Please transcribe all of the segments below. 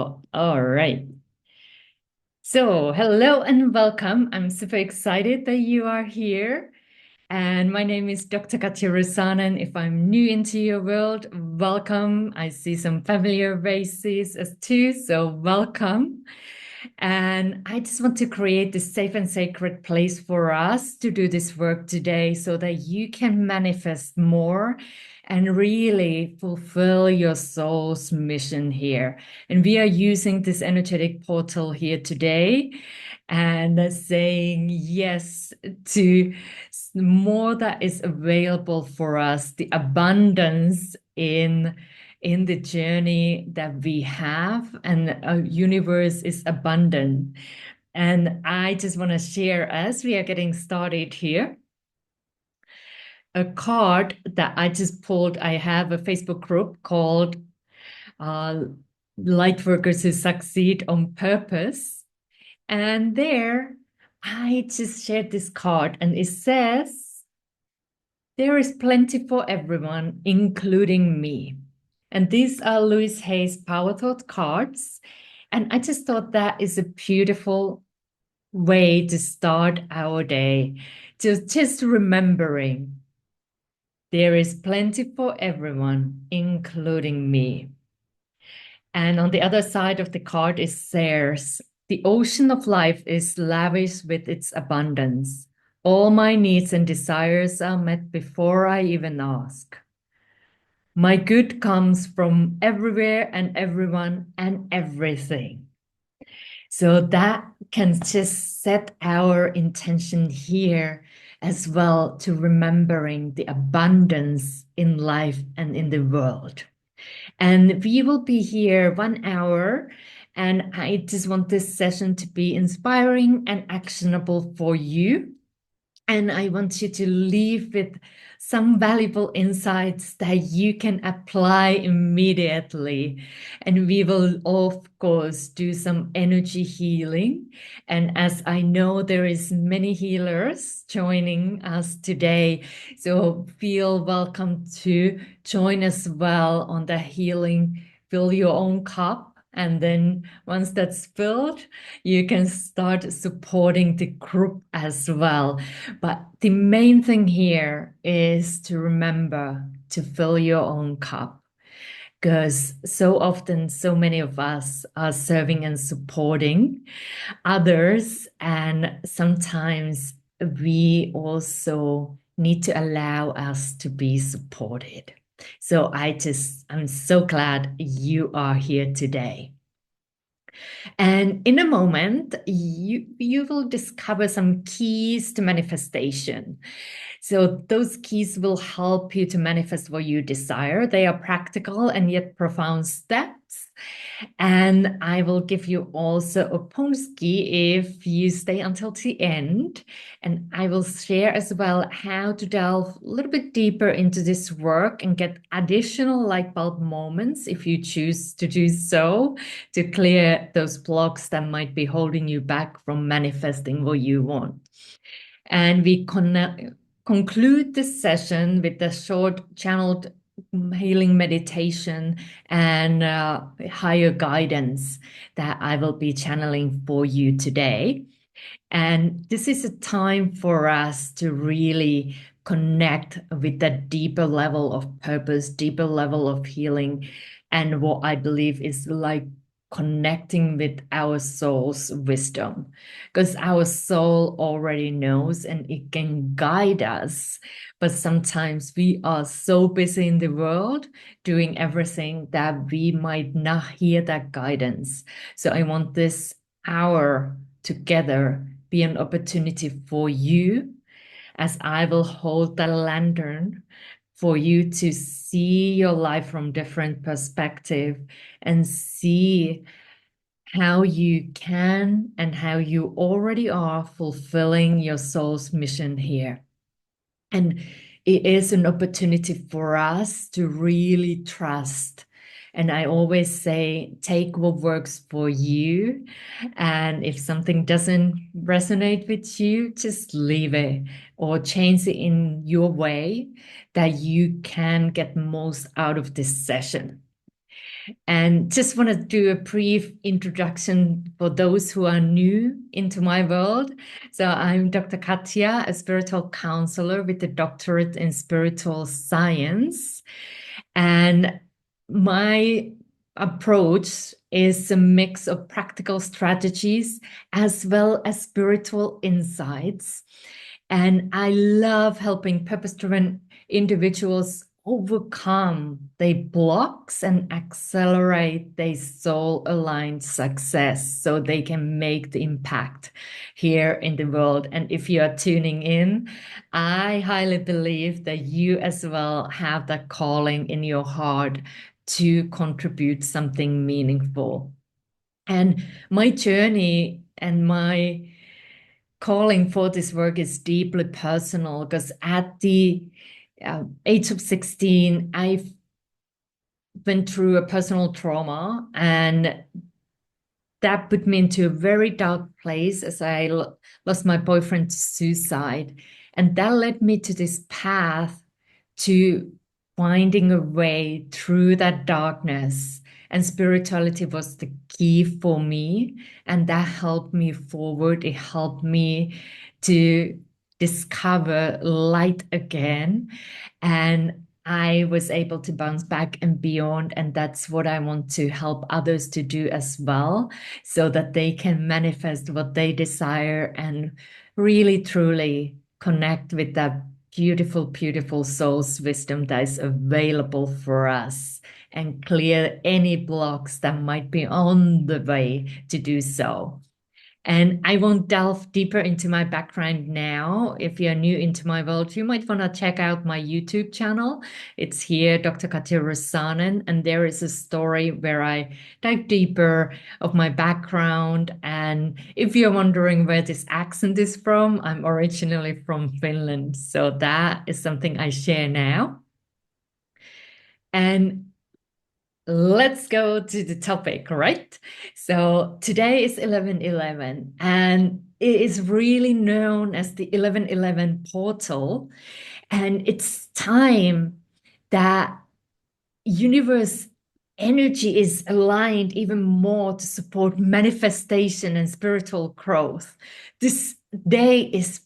go. All right. So, hello and welcome. I'm super excited that you are here. And my name is Dr. Katja. And if I'm new into your world, welcome. I see some familiar faces as too, so welcome. And I just want to create this safe and sacred place for us to do this work today so that you can manifest more and really fulfill your soul's mission here. And we are using this energetic portal here today and saying yes to more that is available for us, the abundance in the journey that we have, and our universe is abundant. And I just want to share, as we are getting started here, a card that I just pulled. I have a Facebook group called uh, Lightworkers Who Succeed on Purpose. And there, I just shared this card, and it says, "There is plenty for everyone, including me." And these are Louise Hay's Power Thought cards. And I just thought that is a beautiful way to start our day. Just remembering there is plenty for everyone, including me. And on the other side of the card is theirs. "The ocean of life is lavish with its abundance. All my needs and desires are met before I even ask. My good comes from everywhere and everyone and everything." So that can just set our intention here as well, to remembering the abundance in life and in the world. And we will be here 1 hour. And I just want this session to be inspiring and actionable for you. And I want you to leave with some valuable insights that you can apply immediately. And we will, of course, do some energy healing. And as I know, there is many healers joining us today, so feel welcome to join as well on the healing. Fill your own cup. And then once that's filled, you can start supporting the group as well. But the main thing here is to remember to fill your own cup, because so often, so many of us are serving and supporting others, and sometimes we also need to allow us to be supported. So I'm so glad you are here today. And in a moment, you will discover some keys to manifestation. So those keys will help you to manifest what you desire. They are practical and yet profound steps. And I will give you also a Pongski if you stay until the end. And I will share as well how to delve a little bit deeper into this work and get additional light bulb moments if you choose to do so, to clear those blocks that might be holding you back from manifesting what you want. And we conclude this session with a short channeled healing meditation and higher guidance that I will be channeling for you today. And this is a time for us to really connect with that deeper level of purpose, deeper level of healing, and what I believe is like connecting with our soul's wisdom, because our soul already knows and it can guide us. But sometimes we are so busy in the world doing everything that we might not hear that guidance. So I want this hour together be an opportunity for you, as I will hold the lantern for you to see your life from different perspective and see how you can and how you already are fulfilling your soul's mission here. And it is an opportunity for us to really trust. And I always say, take what works for you. And if something doesn't resonate with you, just leave it or change it in your way that you can get most out of this session. And just want to do a brief introduction for those who are new into my world. So I'm Dr. Katja, a spiritual counselor with a doctorate in spiritual science. And my approach is a mix of practical strategies as well as spiritual insights. And I love helping purpose-driven individuals overcome their blocks and accelerate their soul-aligned success so they can make the impact here in the world. And if you are tuning in, I highly believe that you as well have that calling in your heart to contribute something meaningful. And my journey and my calling for this work is deeply personal because at the age of 16, I went through a personal trauma, and that put me into a very dark place as I lost my boyfriend to suicide. And that led me to this path to finding a way through that darkness. And spirituality was the key for me. And that helped me forward. It helped me to discover light again. And I was able to bounce back and beyond. And that's what I want to help others to do as well, so that they can manifest what they desire and really, truly connect with that beautiful, beautiful soul's wisdom that is available for us and clear any blocks that might be on the way to do so. And I won't delve deeper into my background now. If you're new into my world, you might want to check out my YouTube channel. It's here, Dr. Katja Rasanen, and there is a story where I dive deeper of my background. And if you're wondering where this accent is from, I'm originally from Finland. So that is something I share now. And let's go to the topic, right? So today is 11/11, and it is really known as the 11/11 portal. And it's time that universe energy is aligned even more to support manifestation and spiritual growth. This day is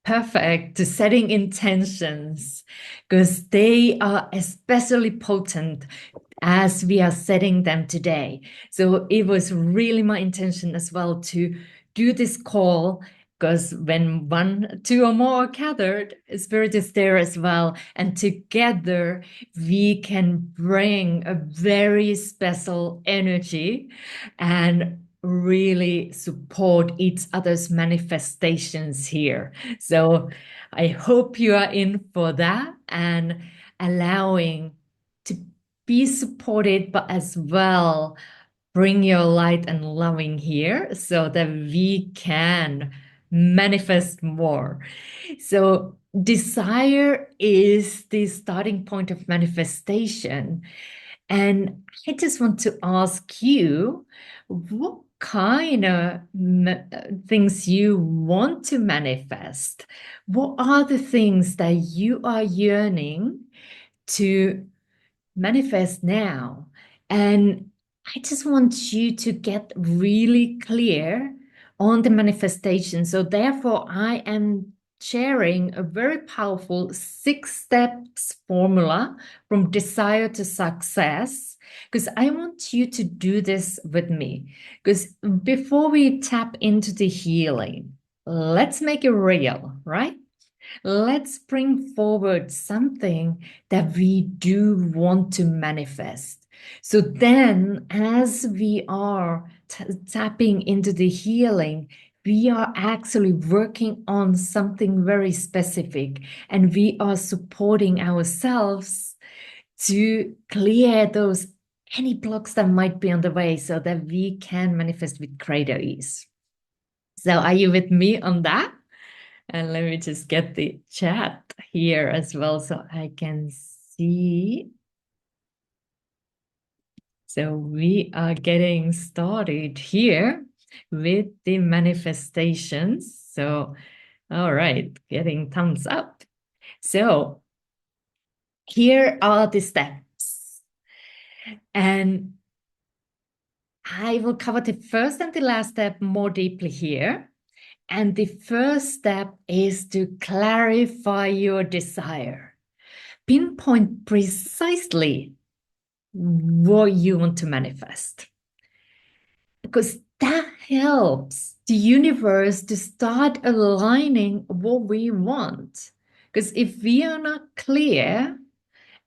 perfect to setting intentions because they are especially potent as we are setting them today. So it was really my intention as well to do this call, because when one, two or more are gathered, spirit is there as well. And together we can bring a very special energy and really support each other's manifestations here. So I hope you are in for that and allowing to be supported, but as well bring your light and loving here so that we can manifest more. So desire is the starting point of manifestation. And I just want to ask you, what kind of things you want to manifest? What are the things that you are yearning to manifest now? And I just want you to get really clear on the manifestation. So therefore, I am sharing a very powerful 6 steps formula from desire to success, because I want you to do this with me. Because before we tap into the healing, let's make it real, right? Let's bring forward something that we do want to manifest. So then, as we are tapping into the healing, we are actually working on something very specific, and we are supporting ourselves to clear those any blocks that might be on the way so that we can manifest with greater ease. So are you with me on that? And let me just get the chat here as well so I can see. So we are getting started here with the manifestations. So, all right, getting thumbs up. So here are the steps. And I will cover the first and the last step more deeply here. And the first step is to clarify your desire. Pinpoint precisely what you want to manifest. Because that helps the universe to start aligning what we want. Because if we are not clear,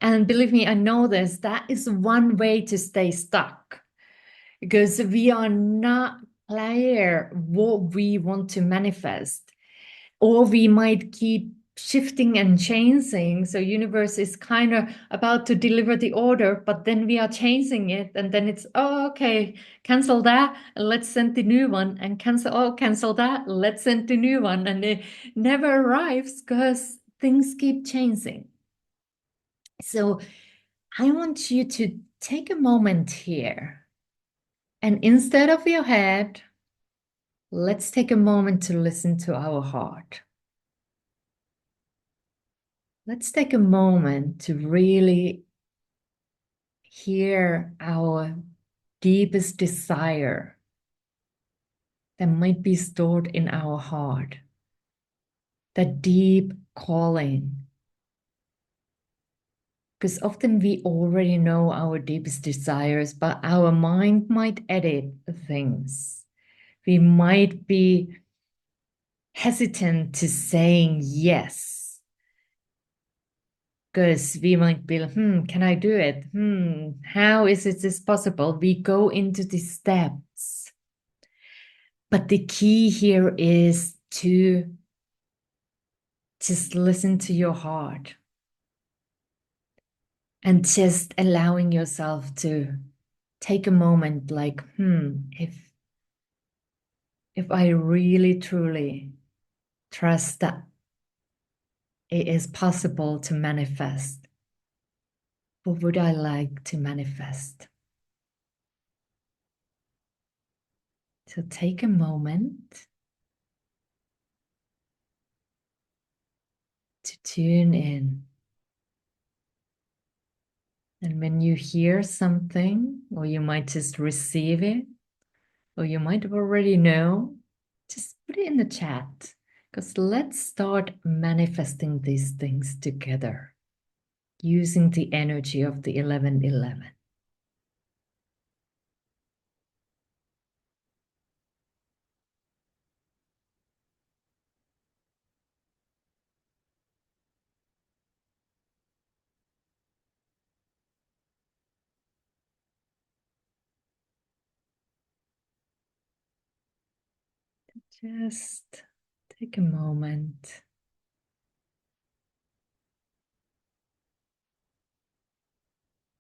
and believe me, I know this, that is one way to stay stuck. Because we are not clear what we want to manifest, or we might keep shifting and changing. So universe is kind of about to deliver the order, but then we are changing it, and then it's, oh, okay, cancel that, let's send the new one, and cancel that, let's send the new one, and it never arrives because things keep changing. So I want you to take a moment here, and instead of your head, let's take a moment to listen to our heart. Let's take a moment to really hear our deepest desire that might be stored in our heart, that deep calling. Because often we already know our deepest desires, but our mind might edit things. We might be hesitant to saying yes, because we might be like, can I do it? How is this possible? We go into the steps. But the key here is to just listen to your heart and just allowing yourself to take a moment like, if I really truly trust that it is possible to manifest, what would I like to manifest? So take a moment to tune in. And when you hear something, or you might just receive it, or you might already know, just put it in the chat. Because let's start manifesting these things together using the energy of the 1111. Just take a moment.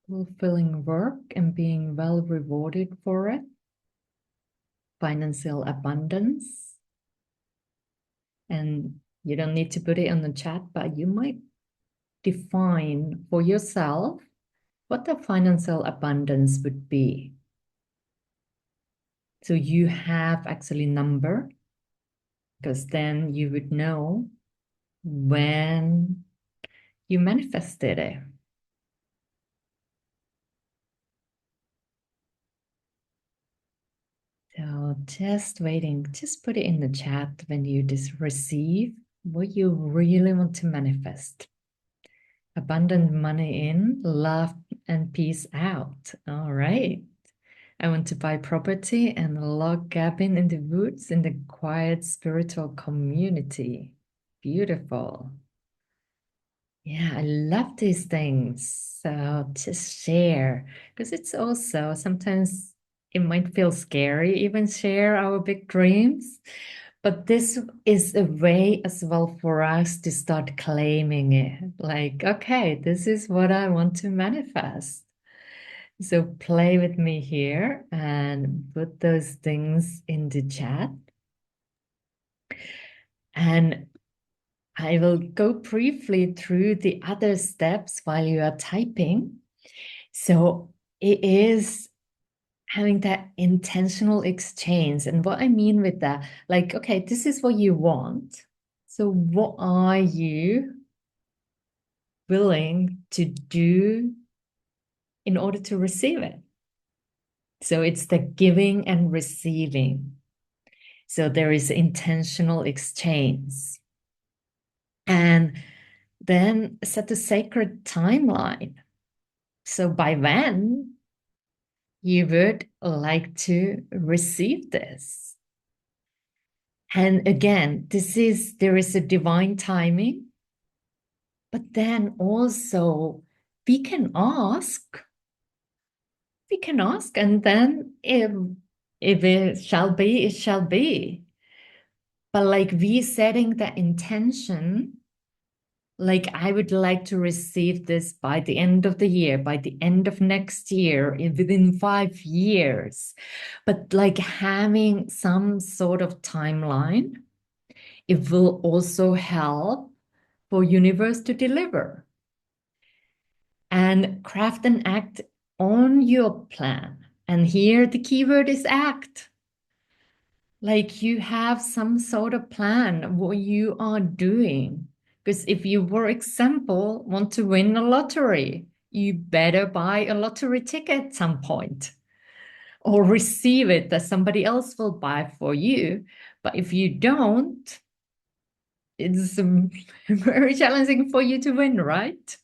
Fulfilling work and being well rewarded for it. Financial abundance. And you don't need to put it on the chat, but you might define for yourself what the financial abundance would be. So you have actually number, because then you would know when you manifested it. So just waiting, just put it in the chat when you just receive what you really want to manifest. Abundant money in, love and peace out. All right. I want to buy property and log cabin in the woods in the quiet spiritual community. Beautiful. Yeah, I love these things. So just share, because it's also sometimes it might feel scary, even share our big dreams. But this is a way as well for us to start claiming it. Like, okay, this is what I want to manifest. So play with me here and put those things in the chat. And I will go briefly through the other steps while you are typing. So it is having that intentional exchange. And what I mean with that, like, okay, this is what you want. So what are you willing to do in order to receive it? So it's the giving and receiving. So there is intentional exchange. And then set a sacred timeline. So by when you would like to receive this. And again, there is a divine timing, but then also we can ask, and then if it shall be, it shall be. But like we setting the intention, like I would like to receive this by the end of the year, by the end of next year, within 5 years. But like having some sort of timeline, it will also help for universe to deliver. And craft and act on your plan. And here the keyword is act. Like you have some sort of plan what you are doing. Because if you, for example, want to win a lottery, you better buy a lottery ticket at some point or receive it that somebody else will buy for you. But if you don't, it's very challenging for you to win, right?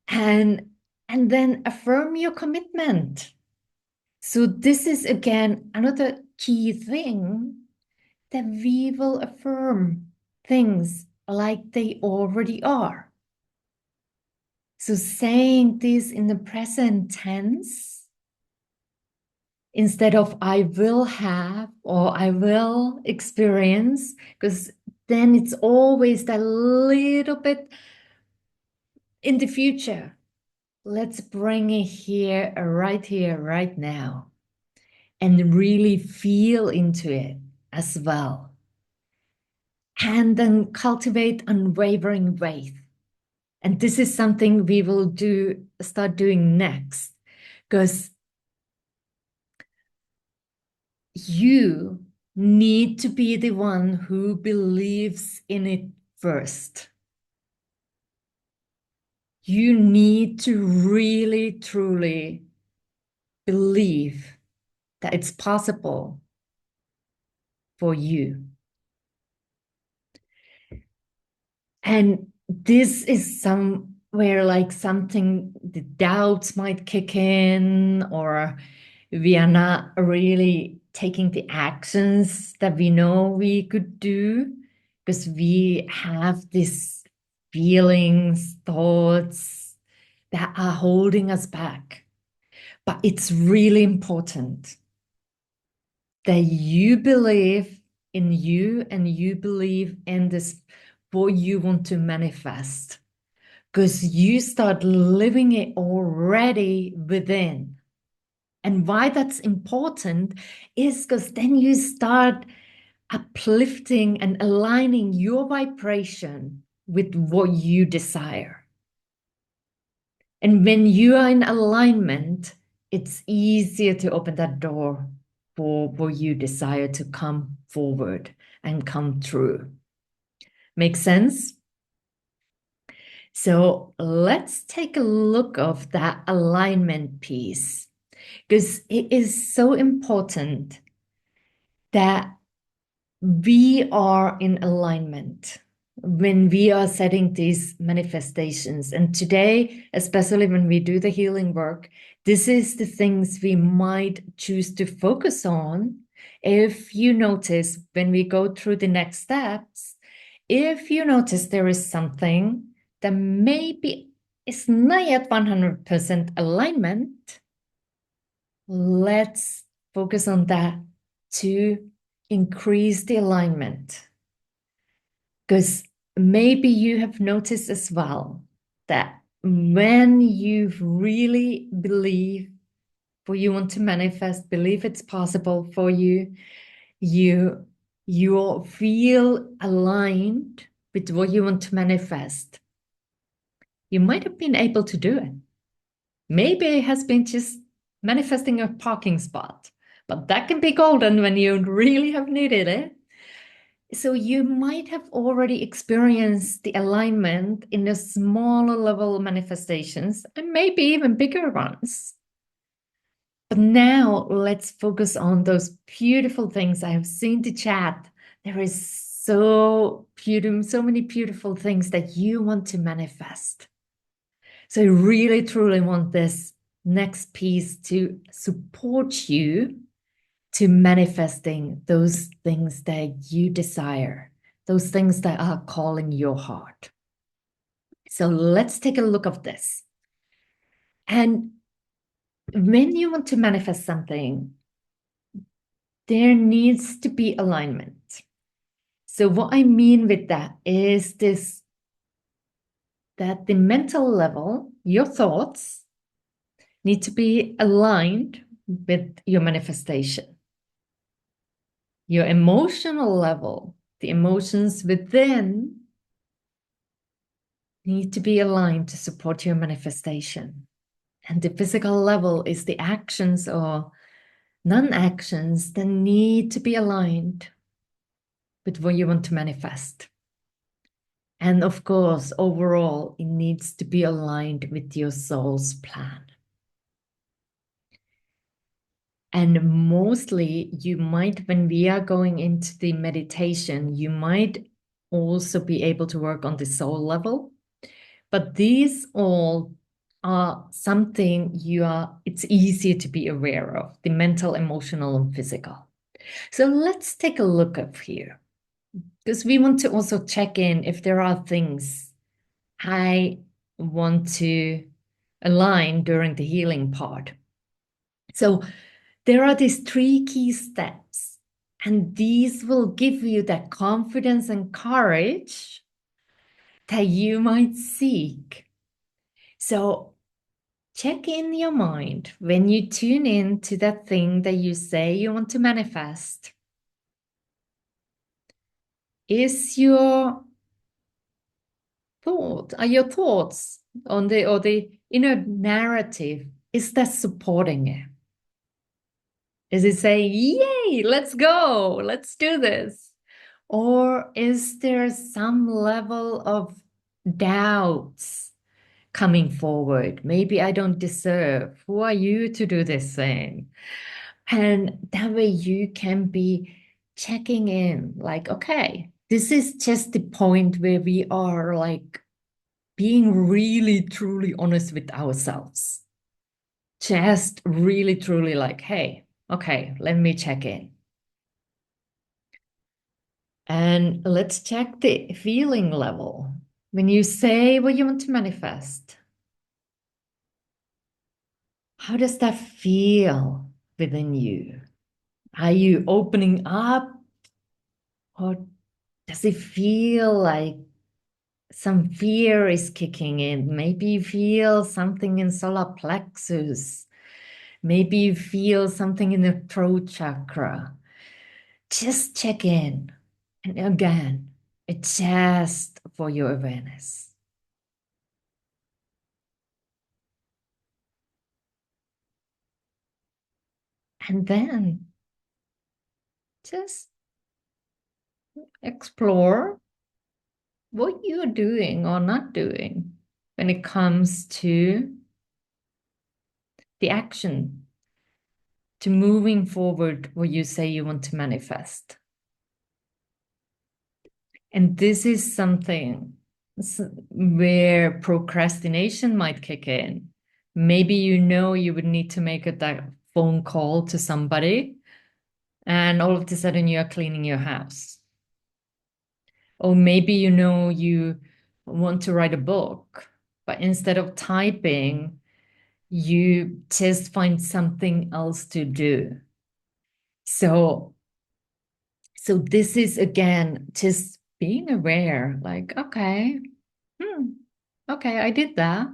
And then affirm your commitment. So this is again another key thing, that we will affirm things like they already are. So saying this in the present tense instead of I will have or I will experience, because then it's always that little bit in the future. Let's bring it here, right now, and really feel into it as well. And then cultivate unwavering faith. And this is something we will start doing next, because you need to be the one who believes in it first. You need to really, truly believe that it's possible for you. And this is somewhere like something, the doubts might kick in, or we are not really taking the actions that we know we could do because we have these feelings, thoughts that are holding us back. But it's really important that you believe in you and you believe in this, what you want to manifest, because you start living it already within. And why that's important is because then you start uplifting and aligning your vibration with what you desire. And when you are in alignment, it's easier to open that door for what you desire to come forward and come true. Make sense? So let's take a look of that alignment piece, because it is so important that we are in alignment when we are setting these manifestations. And today, especially when we do the healing work, this is the things we might choose to focus on. If you notice when we go through the next steps, if you notice there is something that maybe is not yet 100% alignment, let's focus on that to increase the alignment. Because maybe you have noticed as well that when you really believe what you want to manifest, believe it's possible for you, you feel aligned with what you want to manifest. You might have been able to do it. Maybe it has been just manifesting a parking spot, but that can be golden when you really have needed it. So you might have already experienced the alignment in the smaller level manifestations and maybe even bigger ones. But now let's focus on those beautiful things. I have seen the chat. There is so beautiful, so many beautiful things that you want to manifest. So I really, truly want this next piece to support you to manifesting those things that you desire, those things that are calling your heart. So let's take a look at this. And when you want to manifest something, there needs to be alignment. So what I mean with that is this, that the mental level, your thoughts need to be aligned with your manifestation. Your emotional level, the emotions within, need to be aligned to support your manifestation. And the physical level is the actions or non-actions that need to be aligned with what you want to manifest. And of course, overall, it needs to be aligned with your soul's plan. And mostly you might, when we are going into the meditation, you might also be able to work on the soul level. But these all are something it's easier to be aware of, the mental, emotional, and physical. So let's take a look up here, because we want to also check in if there are things I want to align during the healing part. So there are these 3 key steps, and these will give you that confidence and courage that you might seek. So check in your mind when you tune in to that thing that you say you want to manifest. Are your thoughts on the inner narrative, is that supporting it? Is it saying, yay, let's go, let's do this? Or is there some level of doubts coming forward? Maybe I don't deserve. Who are you to do this thing? And that way you can be checking in like, okay, this is just the point where we are like being really, truly honest with ourselves. Just really, truly like, hey, okay, let me check in. And let's check the feeling level. When you say what you want to manifest, how does that feel within you? Are you opening up, or does it feel like some fear is kicking in? Maybe you feel something in solar plexus. Maybe you feel something in the throat chakra. Just check in. And again, it's just for your awareness. And then just explore what you're doing or not doing when it comes to the action, to moving forward what you say you want to manifest. And this is something where procrastination might kick in. Maybe you would need to make that phone call to somebody, and all of a sudden you are cleaning your house. Or maybe you want to write a book, but instead of typing, you just find something else to do. So this is again just being aware, like, okay, okay, I did that.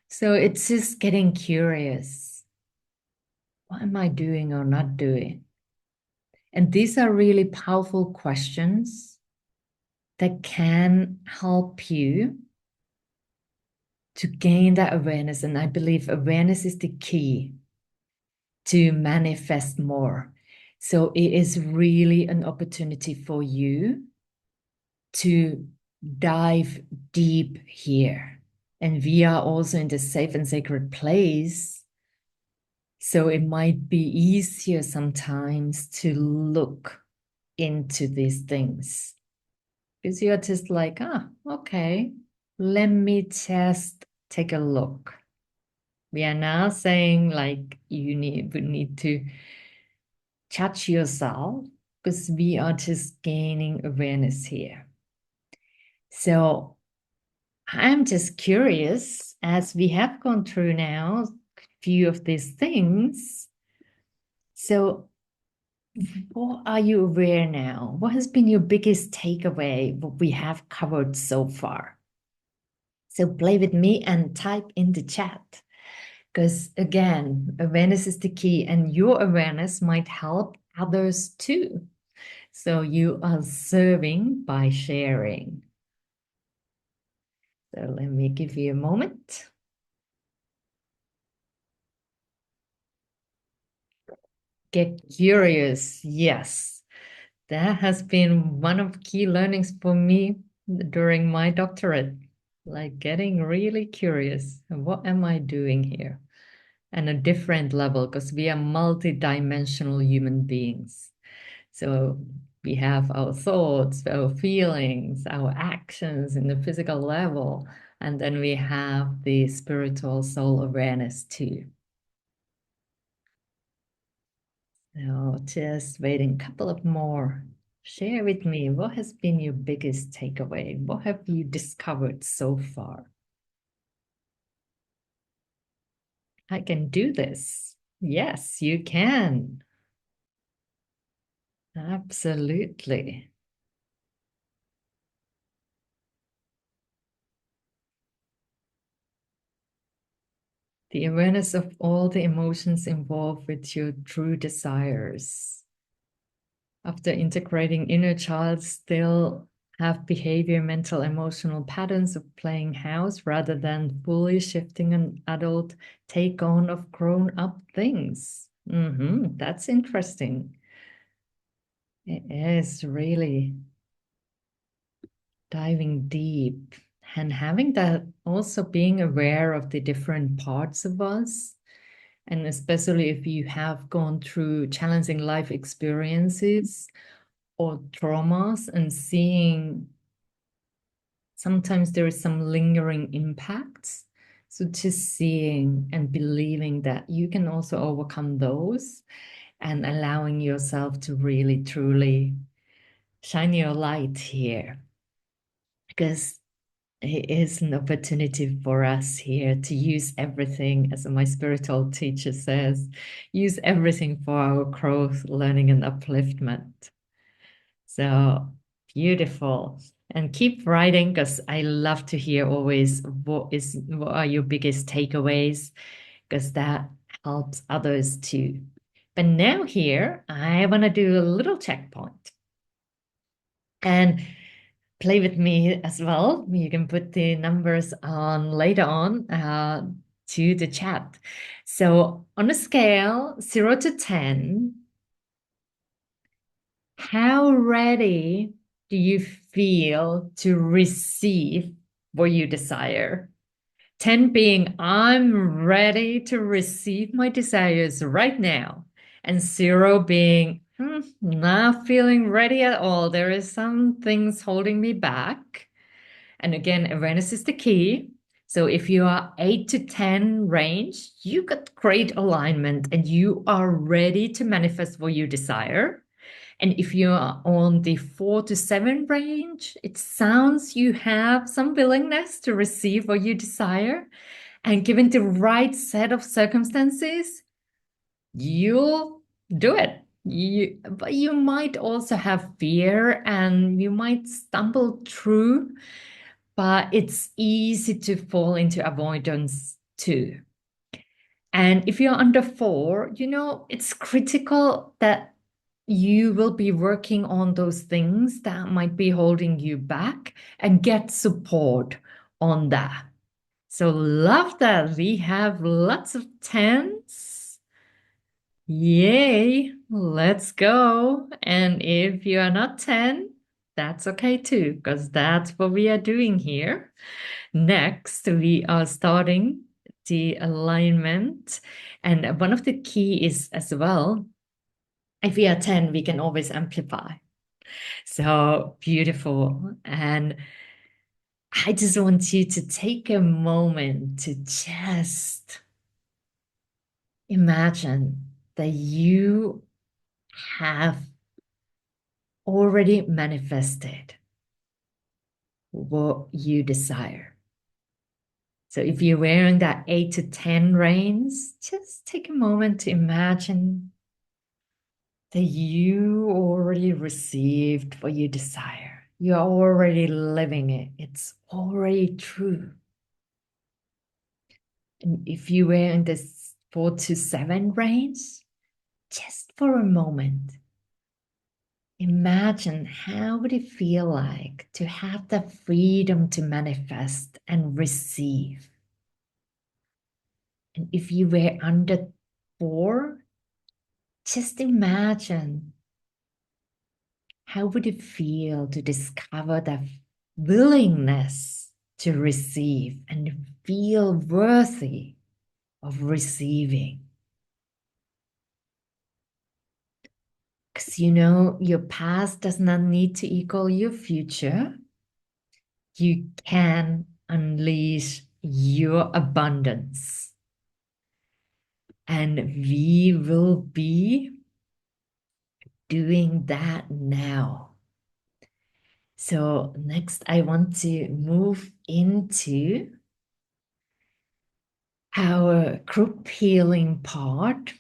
So it's just getting curious. What am I doing or not doing? And these are really powerful questions that can help you to gain that awareness. And I believe awareness is the key to manifest more. So it is really an opportunity for you to dive deep here. And we are also in this safe and sacred place So it might be easier sometimes to look into these things because you're just like, okay, let me just take a look. We are now saying like we need to judge yourself because we are just gaining awareness here. So I'm just curious, as we have gone through now a few of these things. So what are you aware now? What has been your biggest takeaway, what we have covered so far? So play with me and type in the chat. Because again, awareness is the key, and your awareness might help others too. So you are serving by sharing. So let me give you a moment. Get curious. Yes, that has been one of key learnings for me during my doctorate. Like getting really curious. What am I doing here? And a different level, because we are multi-dimensional human beings. So we have our thoughts, our feelings, our actions in the physical level, and then we have the spiritual soul awareness too. So just waiting a couple of more. Share with me, what has been your biggest takeaway? What have you discovered so far? I can do this. Yes, you can. Absolutely. The awareness of all the emotions involved with your true desires. After integrating inner child, still have behavior, mental, emotional patterns of playing house rather than fully shifting an adult take on of grown up things. That's interesting. It is really diving deep and having that also being aware of the different parts of us. And especially if you have gone through challenging life experiences or traumas and seeing sometimes there is some lingering impacts. So just seeing and believing that you can also overcome those and allowing yourself to really truly shine your light here. Because it is an opportunity for us here to use everything, as my spiritual teacher says, use everything for our growth, learning, and upliftment. So beautiful. And keep writing because I love to hear always what are your biggest takeaways, because that helps others too. But now here, I want to do a little checkpoint. And play with me as well. You can put the numbers on later on to the chat. So on a scale 0 to 10, how ready do you feel to receive what you desire? 10 being, I'm ready to receive my desires right now. And 0 being, not feeling ready at all. There is some things holding me back. And again, awareness is the key. So if you are 8 to 10 range, you got great alignment and you are ready to manifest what you desire. And if you are on the 4 to 7 range, it sounds you have some willingness to receive what you desire. And given the right set of circumstances, you'll do it. But you might also have fear and you might stumble through, but it's easy to fall into avoidance too. And if you're under 4, it's critical that you will be working on those things that might be holding you back and get support on that. So love that we have lots of 10s. Yay, let's go. And if you are not 10, that's okay too, because that's what we are doing here. Next, we are starting the alignment. And one of the key is as well, if we are 10, we can always amplify. So beautiful. And I just want you to take a moment to just imagine that you have already manifested what you desire. So if you're wearing that 8 to 10 range, just take a moment to imagine that you already received what you desire. You're already living it. It's already true. And if you were in this 4 to 7 range, just for a moment, imagine how would it feel like to have the freedom to manifest and receive. And if you were under 4, just imagine how would it feel to discover the willingness to receive and feel worthy of receiving. Because you know, your past does not need to equal your future. You can unleash your abundance. And we will be doing that now. So next, I want to move into our group healing part.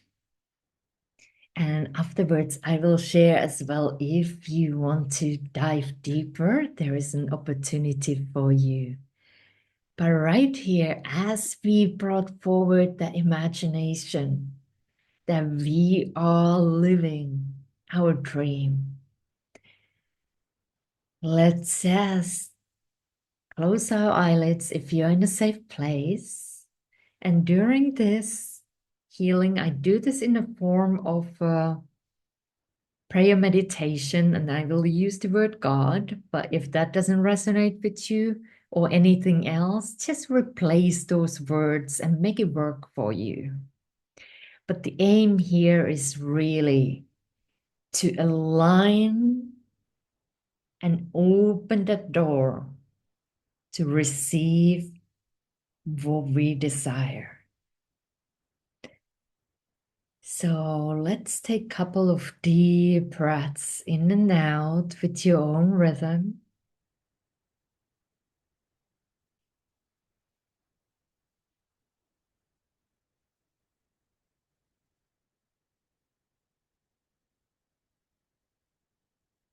And afterwards, I will share as well. If you want to dive deeper, there is an opportunity for you. But right here, as we brought forward the imagination that we are living our dream, let's just close our eyelids if you're in a safe place. And during this healing, I do this in the form of prayer meditation, and I will use the word God, but if that doesn't resonate with you or anything else, just replace those words and make it work for you. But the aim here is really to align and open the door to receive what we desire. So let's take a couple of deep breaths in and out with your own rhythm.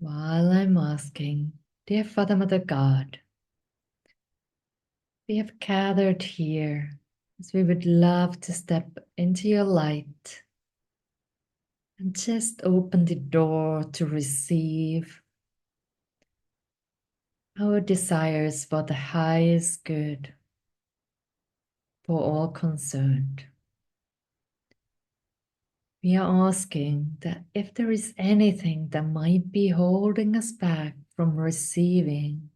While I'm asking, dear Father, Mother God, we have gathered here as we would love to step into your light and just open the door to receive our desires for the highest good for all concerned. We are asking that if there is anything that might be holding us back from receiving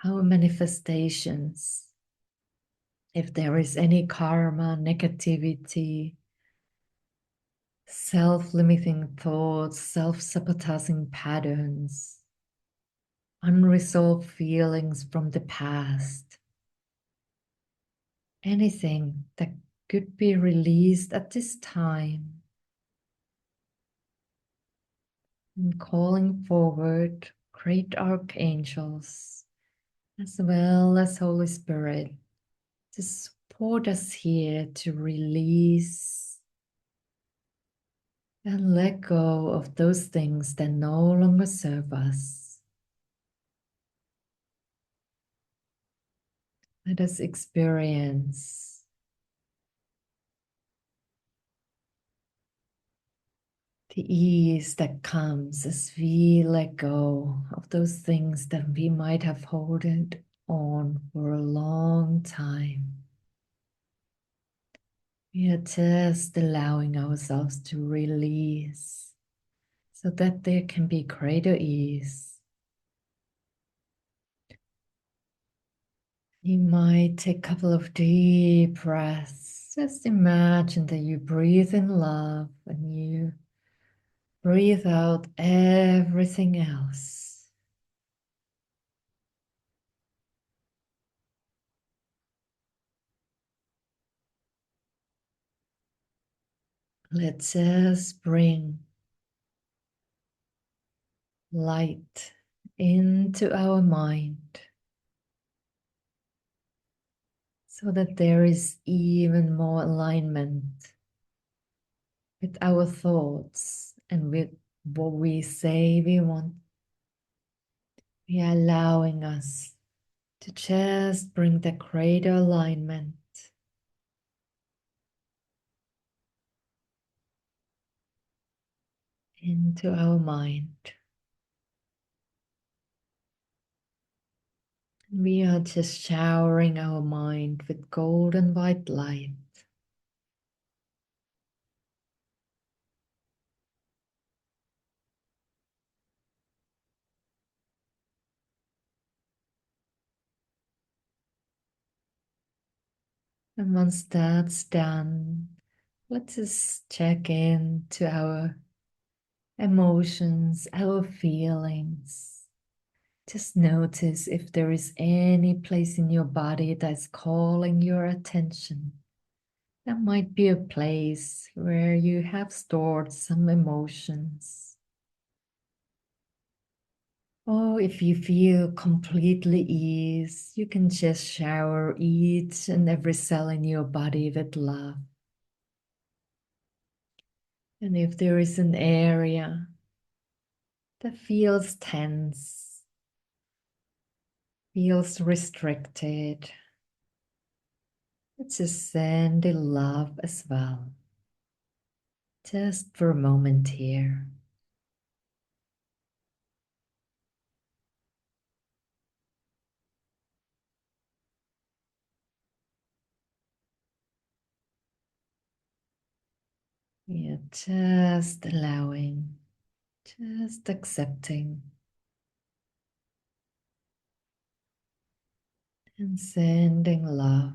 our manifestations, if there is any karma, negativity, self-limiting thoughts, self-sabotaging patterns, unresolved feelings from the past, anything that could be released at this time, and calling forward great archangels as well as Holy Spirit to support us here to release and let go of those things that no longer serve us. Let us experience the ease that comes as we let go of those things that we might have held on for a long time. We are just allowing ourselves to release so that there can be greater ease. You might take a couple of deep breaths. Just imagine that you breathe in love and you breathe out everything else. Let's just bring light into our mind so that there is even more alignment with our thoughts and with what we say we want. We are allowing us to just bring the greater alignment into our mind. We are just showering our mind with golden white light. And once that's done, let's just check in to our emotions, our feelings. Just notice if there is any place in your body that's calling your attention. That might be a place where you have stored some emotions. Or if you feel completely ease, you can just shower each and every cell in your body with love. And if there is an area that feels tense, feels restricted, let's just send the love as well. Just for a moment here. Yeah, just allowing, just accepting, and sending love.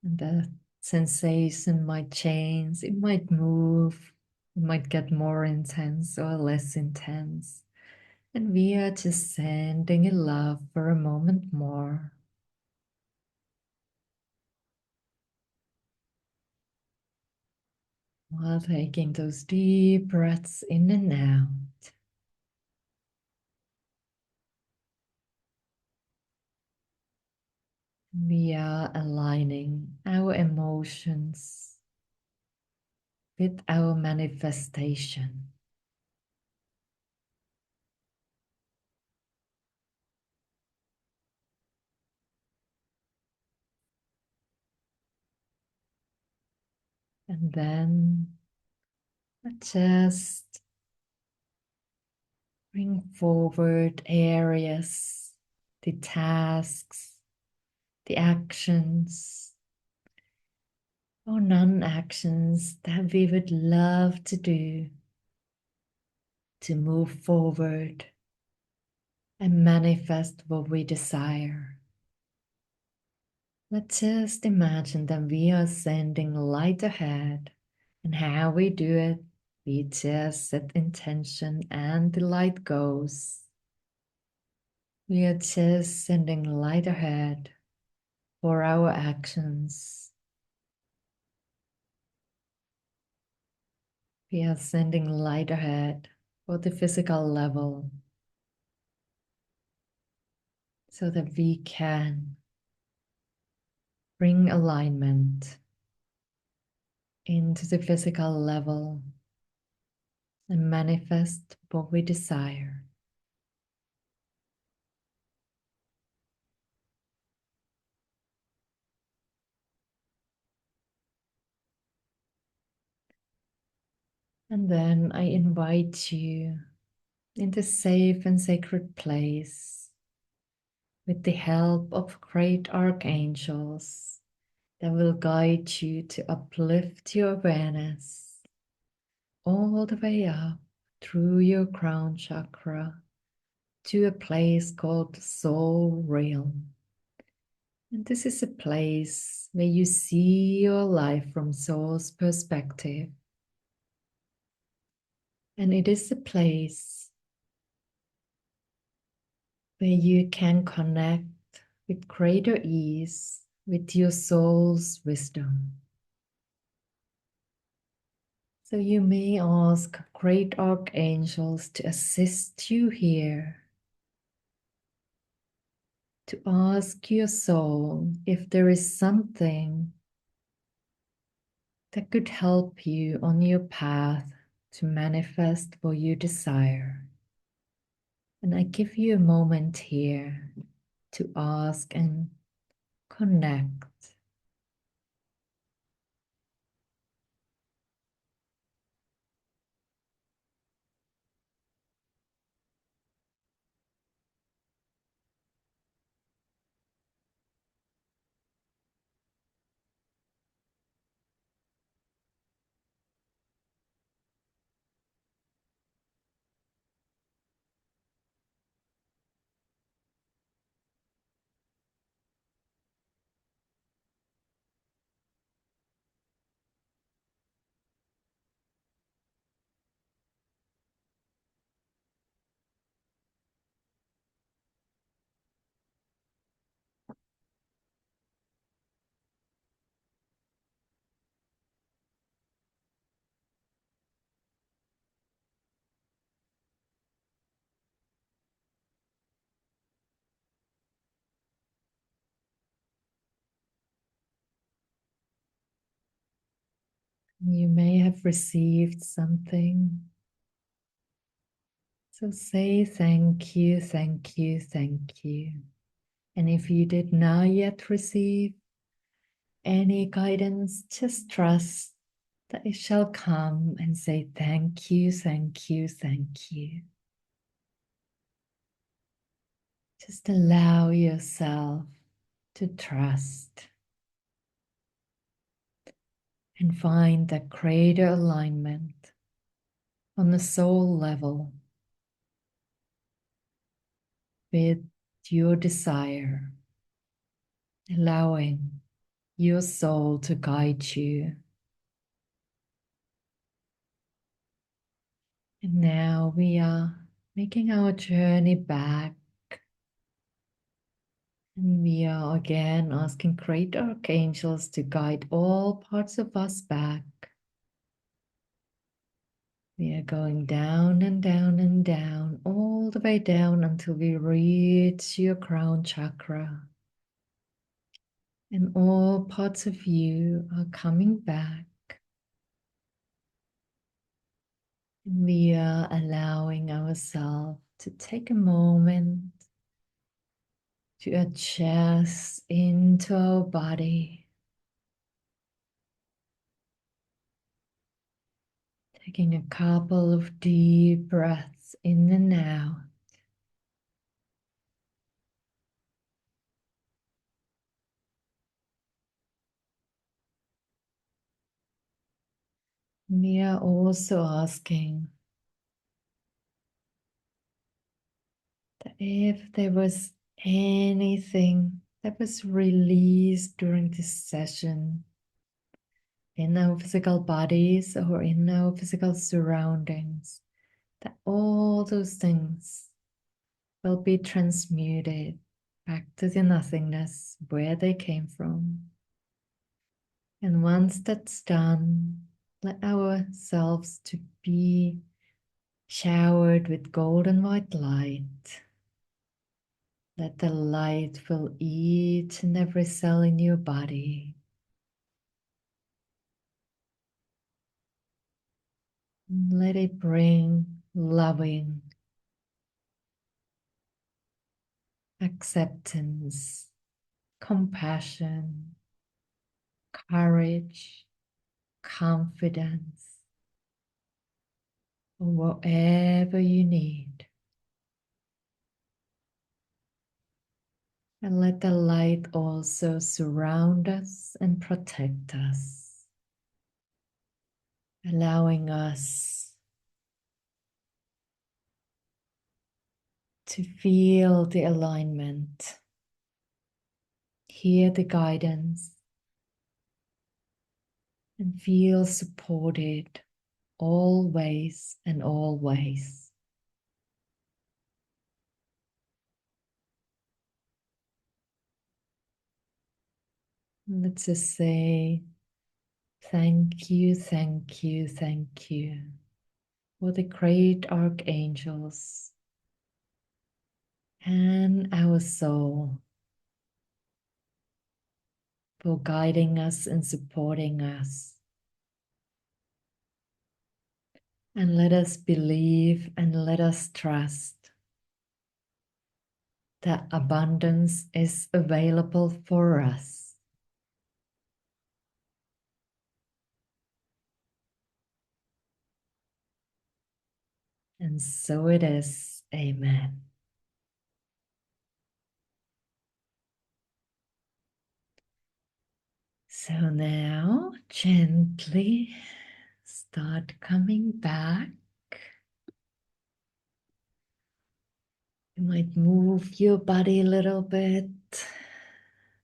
And the sensation might change, it might move, it might get more intense or less intense. And we are just sending in love for a moment more. While taking those deep breaths in and out. We are aligning our emotions with our manifestation. And then just bring forward areas, the tasks, the actions, or non-actions that we would love to do to move forward and manifest what we desire. Let's just imagine that we are sending light ahead, and how we do it, we just set intention and the light goes. We are just sending light ahead for our actions. We are sending light ahead for the physical level so that we can bring alignment into the physical level and manifest what we desire. And then I invite you into safe and sacred place with the help of great archangels that will guide you to uplift your awareness all the way up through your crown chakra to a place called the soul realm. And this is a place where you see your life from soul's perspective. And it is a place where you can connect with greater ease with your soul's wisdom. So you may ask great archangels to assist you here, to ask your soul if there is something that could help you on your path to manifest what you desire. And I give you a moment here to ask and connect. You may have received something. So say thank you, thank you, thank you. And if you did not yet receive any guidance, just trust that it shall come and say thank you, thank you, thank you. Just allow yourself to trust and find that greater alignment on the soul level with your desire, allowing your soul to guide you. And now we are making our journey back. And we are again asking great archangels to guide all parts of us back. We are going down and down and down, all the way down until we reach your crown chakra. And all parts of you are coming back. And we are allowing ourselves to take a moment to adjust into our body. Taking a couple of deep breaths in and out. We are also asking that if there was anything that was released during this session in our physical bodies or in our physical surroundings, that all those things will be transmuted back to the nothingness where they came from. And once that's done, let ourselves to be showered with golden white light. Let the light fill each and every cell in your body. Let it bring loving acceptance, compassion, courage, confidence, or whatever you need. And let the light also surround us and protect us, allowing us to feel the alignment, hear the guidance, and feel supported always and always. Let's just say thank you, thank you, thank you for the great archangels and our soul for guiding us and supporting us. And let us believe and let us trust that abundance is available for us. And so it is. Amen. So now gently start coming back. You might move your body a little bit,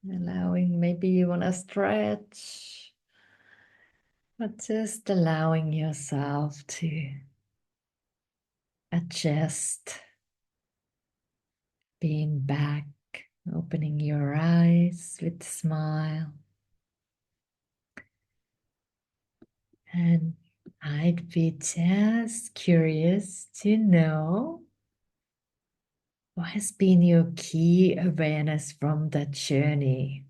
allowing, maybe you want to stretch, but just allowing yourself to adjust, being back, opening your eyes with a smile. And I'd be just curious to know, what has been your key awareness from that journey?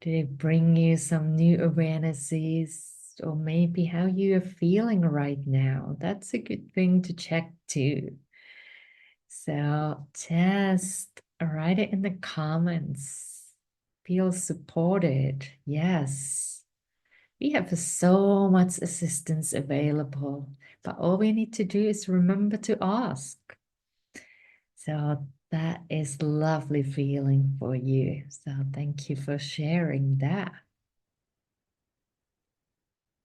Did it bring you some new awarenesses, or maybe how you are feeling right now? That's a good thing to check too. So just write it in the comments. Feel supported. Yes. We have so much assistance available, but all we need to do is remember to ask. So that is lovely feeling for you. So thank you for sharing that.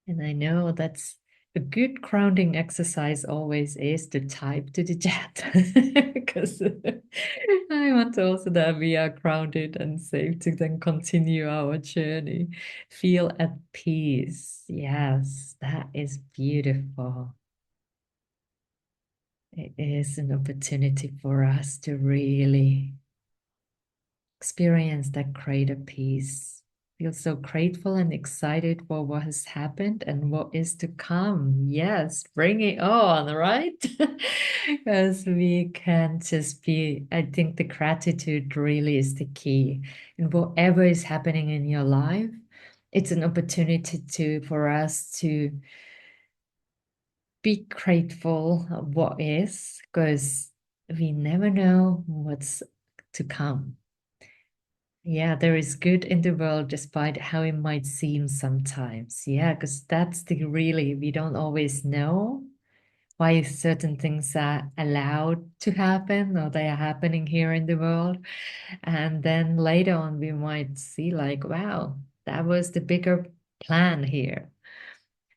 And I know that's a good grounding exercise always is to type to the chat because I want also that we are grounded and safe to then continue our journey. Feel at peace. Yes, that is beautiful. It is an opportunity for us to really experience that greater peace. Feel so grateful and excited for what has happened and what is to come. Yes, bring it on, right? Because we can just be, I think the gratitude really is the key. And whatever is happening in your life, it's an opportunity to for us to be grateful of what is, because we never know what's to come. Yeah, there is good in the world despite how it might seem sometimes. Yeah, because that's the really, we don't always know why certain things are allowed to happen or they are happening here in the world. And then later on, we might see, like, wow, that was the bigger plan here.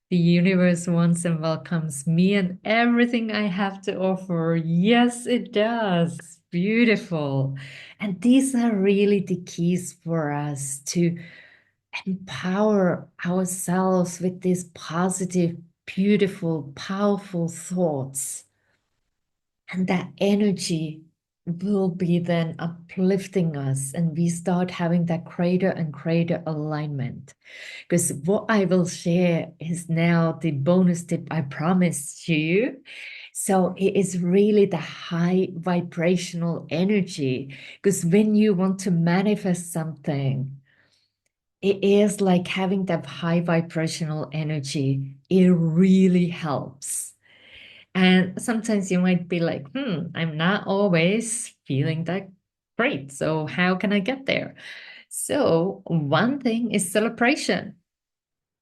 The universe wants and welcomes me and everything I have to offer. Yes, it does. Beautiful. And these are really the keys for us to empower ourselves with these positive, beautiful, powerful thoughts. And that energy will be then uplifting us, and we start having that greater and greater alignment. Because what I will share is now the bonus tip I promised you. So it is really the high vibrational energy. Because when you want to manifest something, it is like having that high vibrational energy. It really helps. And sometimes you might be like, I'm not always feeling that great. So how can I get there? So one thing is celebration.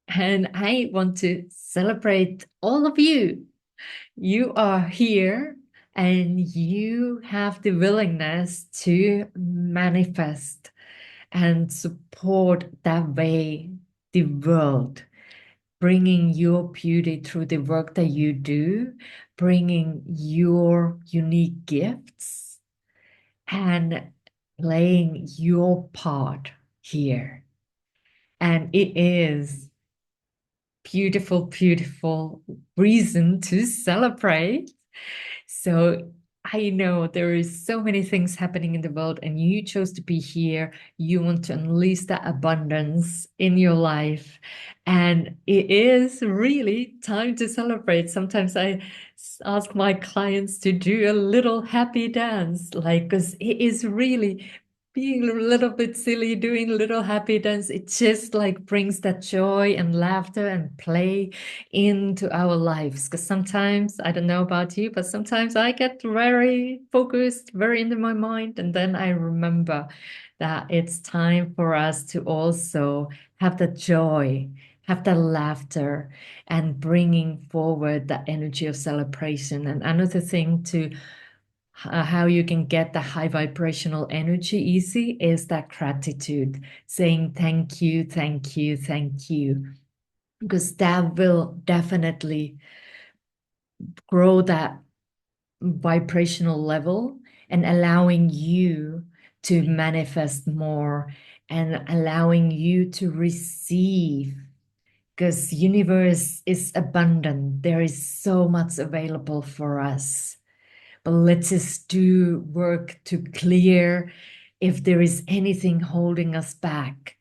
And I want to celebrate all of you. You are here and you have the willingness to manifest and support that way the world, bringing your beauty through the work that you do, bringing your unique gifts, and playing your part here. And it is beautiful, beautiful reason to celebrate. So I know there is so many things happening in the world, and you chose to be here. You want to unleash that abundance in your life. And it is really time to celebrate. Sometimes I ask my clients to do a little happy dance, like, because it is really being a little bit silly, doing a little happy dance. It just like brings that joy and laughter and play into our lives. Because sometimes, I don't know about you, but sometimes I get very focused, very into my mind. And then I remember that it's time for us to also have the joy, have the laughter, and bringing forward that energy of celebration. And another thing to how you can get the high vibrational energy easy is that gratitude, saying thank you, thank you, thank you, because that will definitely grow that vibrational level and allowing you to manifest more and allowing you to receive, because universe is abundant. There is so much available for us, but let's just do work to clear if there is anything holding us back.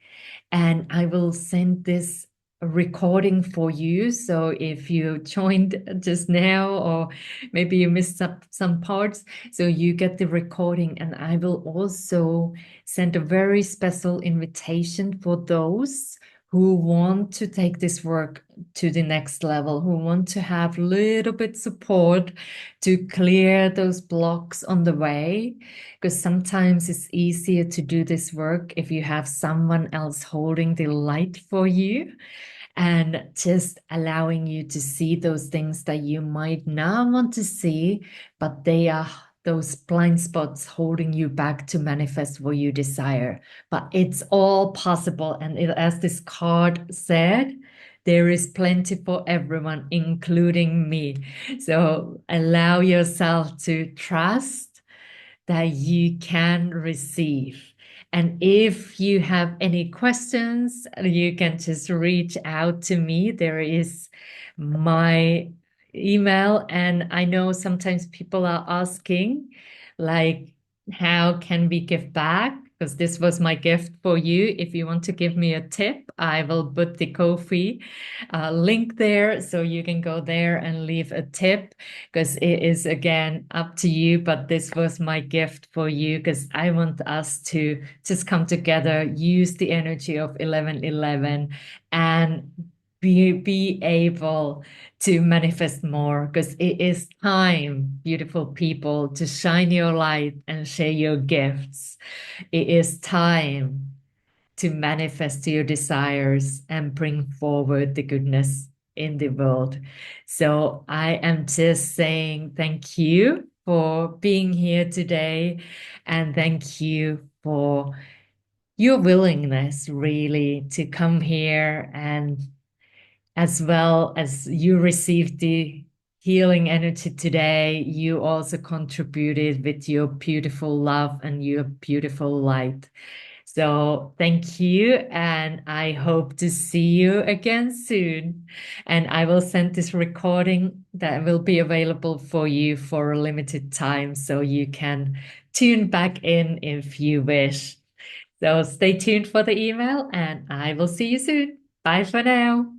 And I will send this recording for you. So if you joined just now, or maybe you missed some parts, so you get the recording. And I will also send a very special invitation for those who want to take this work to the next level, who want to have a little bit support to clear those blocks on the way, because sometimes it's easier to do this work if you have someone else holding the light for you and just allowing you to see those things that you might not want to see, but they are those blind spots holding you back to manifest what you desire. But it's all possible. And as this card said, there is plenty for everyone, including me. So allow yourself to trust that you can receive. And if you have any questions, you can just reach out to me. There is my email. And I know sometimes people are asking, like, how can we give back? Because this was my gift for you. If you want to give me a tip, I will put the Ko-fi link there, so you can go there and leave a tip, because it is again up to you. But this was my gift for you, because I want us to just come together, use the energy of 1111, and be able to manifest more, because it is time, beautiful people, to shine your light and share your gifts. It is time to manifest your desires and bring forward the goodness in the world. So I am just saying thank you for being here today, and thank you for your willingness really to come here, and as well as you received the healing energy today, you also contributed with your beautiful love and your beautiful light. So thank you, and I hope to see you again soon. And I will send this recording that will be available for you for a limited time, so you can tune back in if you wish. So stay tuned for the email, and I will see you soon. Bye for now.